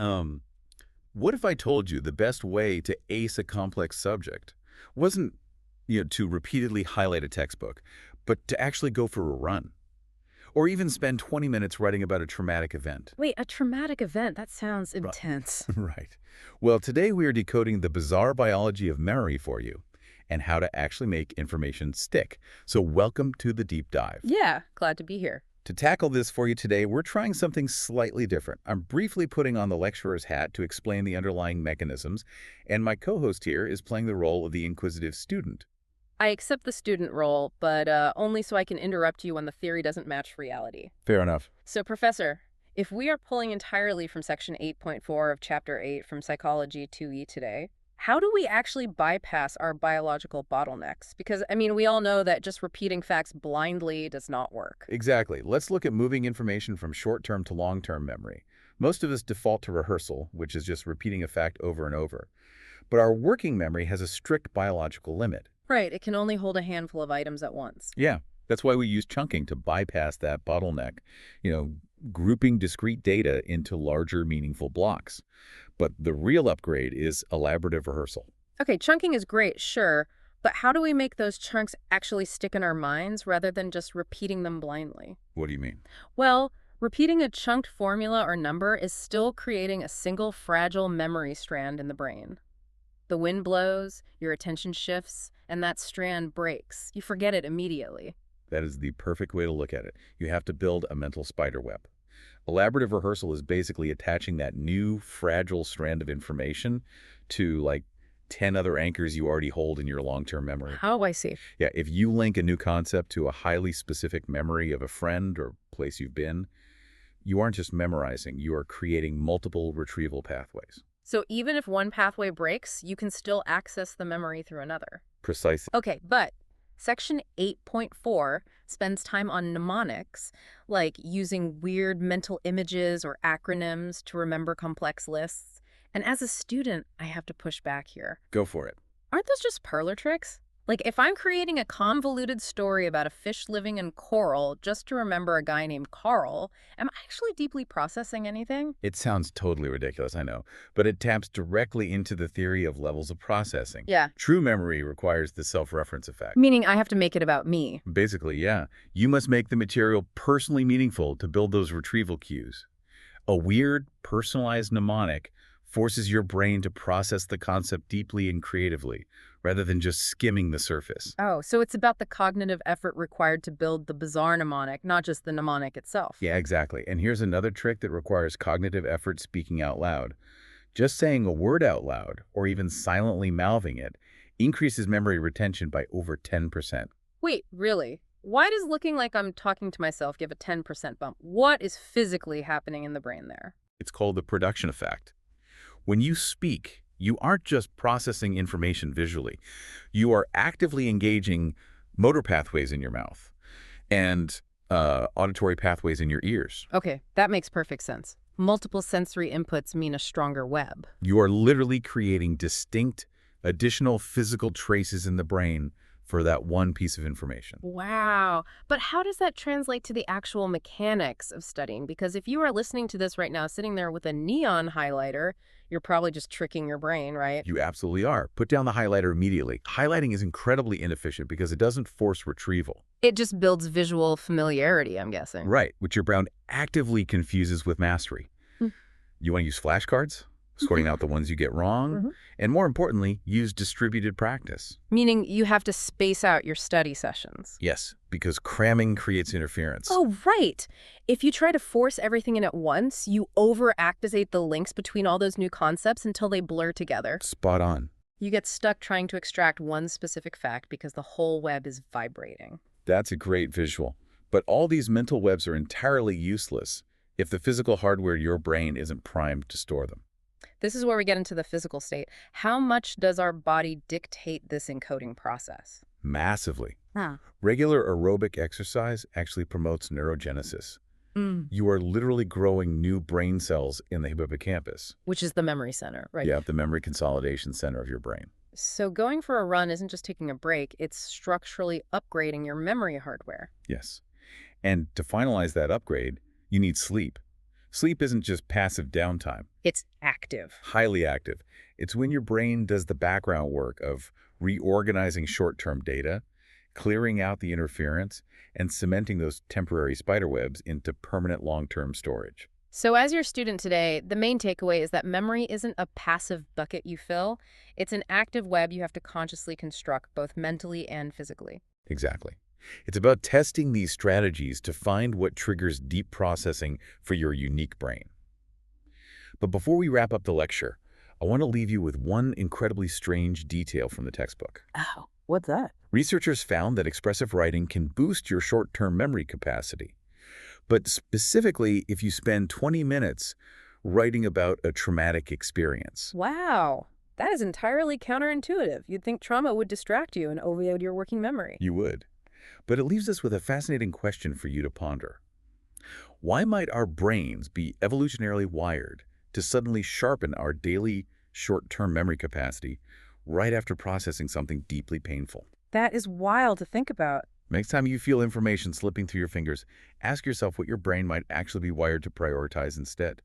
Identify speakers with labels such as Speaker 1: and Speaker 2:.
Speaker 1: Um, what if I told you the best way to ace a complex subject wasn't, to repeatedly highlight a textbook, but to actually go for a run? Or even spend 20 minutes writing about a traumatic event?
Speaker 2: Wait, a traumatic event? That sounds
Speaker 1: Ri-
Speaker 2: intense.
Speaker 1: Right. Well, today we are decoding the bizarre biology of memory for you and how to actually make information stick. So welcome to the deep dive.
Speaker 2: Yeah, glad to be here.
Speaker 1: To tackle this for you today, we're trying something slightly different. I'm briefly putting on the lecturer's hat to explain the underlying mechanisms, and my co-host here is playing the role of the inquisitive student.
Speaker 2: I accept the student role, but only so I can interrupt you when the theory doesn't match reality.
Speaker 1: Fair enough.
Speaker 2: So, Professor, if we are pulling entirely from Section 8.4 of Chapter 8 from Psychology 2E today, how do we actually bypass our biological bottlenecks? Because, I mean, we all know that just repeating facts blindly does not work.
Speaker 1: Exactly. Let's look at moving information from short-term to long-term memory. Most of us default to rehearsal, which is just repeating a fact over and over. But our working memory has a strict biological limit.
Speaker 2: Right, it can only hold a handful of items at once.
Speaker 1: Yeah, that's why we use chunking to bypass that bottleneck, you know, grouping discrete data into larger, meaningful blocks. But the real upgrade is elaborative rehearsal.
Speaker 2: Okay, chunking is great, sure, but how do we make those chunks actually stick in our minds rather than just repeating them blindly?
Speaker 1: What do you mean?
Speaker 2: Well, repeating a chunked formula or number is still creating a single fragile memory strand in the brain. The wind blows, your attention shifts, and that strand breaks. You forget it immediately.
Speaker 1: That is the perfect way to look at it. You have to build a mental spider web. Elaborative rehearsal is basically attaching that new, fragile strand of information to, like, 10 other anchors you already hold in your long-term memory.
Speaker 2: Oh, I see.
Speaker 1: Yeah, if you link a new concept to a highly specific memory of a friend or place you've been, you aren't just memorizing, you are creating multiple retrieval pathways.
Speaker 2: So even if one pathway breaks, you can still access the memory through another.
Speaker 1: Precisely.
Speaker 2: Okay, but Section 8.4 spends time on mnemonics, like using weird mental images or acronyms to remember complex lists. And as a student, I have to push back here.
Speaker 1: Go for it.
Speaker 2: Aren't those just parlor tricks? Like, if I'm creating a convoluted story about a fish living in coral just to remember a guy named Carl, am I actually deeply processing anything?
Speaker 1: It sounds totally ridiculous, I know, but it taps directly into the theory of levels of processing.
Speaker 2: Yeah.
Speaker 1: True memory requires the self-reference effect.
Speaker 2: Meaning I have to make it about me.
Speaker 1: Basically, yeah. You must make the material personally meaningful to build those retrieval cues. A weird, personalized mnemonic forces your brain to process the concept deeply and creatively, rather than just skimming the surface.
Speaker 2: Oh, so it's about the cognitive effort required to build the bizarre mnemonic, not just the mnemonic itself.
Speaker 1: Yeah, exactly. And here's another trick that requires cognitive effort speaking out loud. Just saying a word out loud, or even silently mouthing it, increases memory retention by over 10%.
Speaker 2: Wait, really? Why does looking like I'm talking to myself give a 10% bump? What is physically happening in the brain there?
Speaker 1: It's called the production effect. When you speak, you aren't just processing information visually. You are actively engaging motor pathways in your mouth and auditory pathways in your ears.
Speaker 2: Okay, that makes perfect sense. Multiple sensory inputs mean a stronger web.
Speaker 1: You are literally creating distinct, additional physical traces in the brain for that one piece of information.
Speaker 2: Wow. But how does that translate to the actual mechanics of studying? Because if you are listening to this right now, sitting there with a neon highlighter, you're probably just tricking your brain, right?
Speaker 1: You absolutely are. Put down the highlighter immediately. Highlighting is incredibly inefficient because it doesn't force retrieval.
Speaker 2: It just builds visual familiarity, I'm guessing.
Speaker 1: Right, which your brain actively confuses with mastery. You want to use flashcards? Sorting out the ones you get wrong, and more importantly, use distributed practice.
Speaker 2: Meaning you have to space out your study sessions.
Speaker 1: Yes, because cramming creates interference.
Speaker 2: Oh, right. If you try to force everything in at once, you over-activate the links between all those new concepts until they blur together.
Speaker 1: Spot on.
Speaker 2: You get stuck trying to extract one specific fact because the whole web is vibrating.
Speaker 1: That's a great visual. But all these mental webs are entirely useless if the physical hardware in your brain isn't primed to store them.
Speaker 2: This is where we get into the physical state. How much does our body dictate this encoding process?
Speaker 1: Massively. Regular aerobic exercise actually promotes neurogenesis. You are literally growing new brain cells in the hippocampus.
Speaker 2: Which is the memory center, right?
Speaker 1: Yeah, the memory consolidation center of your brain.
Speaker 2: So going for a run isn't just taking a break, it's structurally upgrading your memory hardware.
Speaker 1: Yes. And to finalize that upgrade, you need sleep. Sleep isn't just passive downtime.
Speaker 2: It's active.
Speaker 1: Highly active. It's when your brain does the background work of reorganizing short-term data, clearing out the interference, and cementing those temporary spiderwebs into permanent long-term storage.
Speaker 2: So as your student today, the main takeaway is that memory isn't a passive bucket you fill. It's an active web you have to consciously construct, both mentally and physically.
Speaker 1: Exactly. It's about testing these strategies to find what triggers deep processing for your unique brain. But before we wrap up the lecture, I want to leave you with one incredibly strange detail from the textbook.
Speaker 2: Oh, what's that?
Speaker 1: Researchers found that expressive writing can boost your short-term memory capacity, but specifically if you spend 20 minutes writing about a traumatic experience.
Speaker 2: Wow, that is entirely counterintuitive. You'd think trauma would distract you and overload your working memory.
Speaker 1: You would. But it leaves us with a fascinating question for you to ponder. Why might our brains be evolutionarily wired to suddenly sharpen our daily short-term memory capacity right after processing something deeply painful?
Speaker 2: That is wild to think about.
Speaker 1: Next time you feel information slipping through your fingers, ask yourself what your brain might actually be wired to prioritize instead.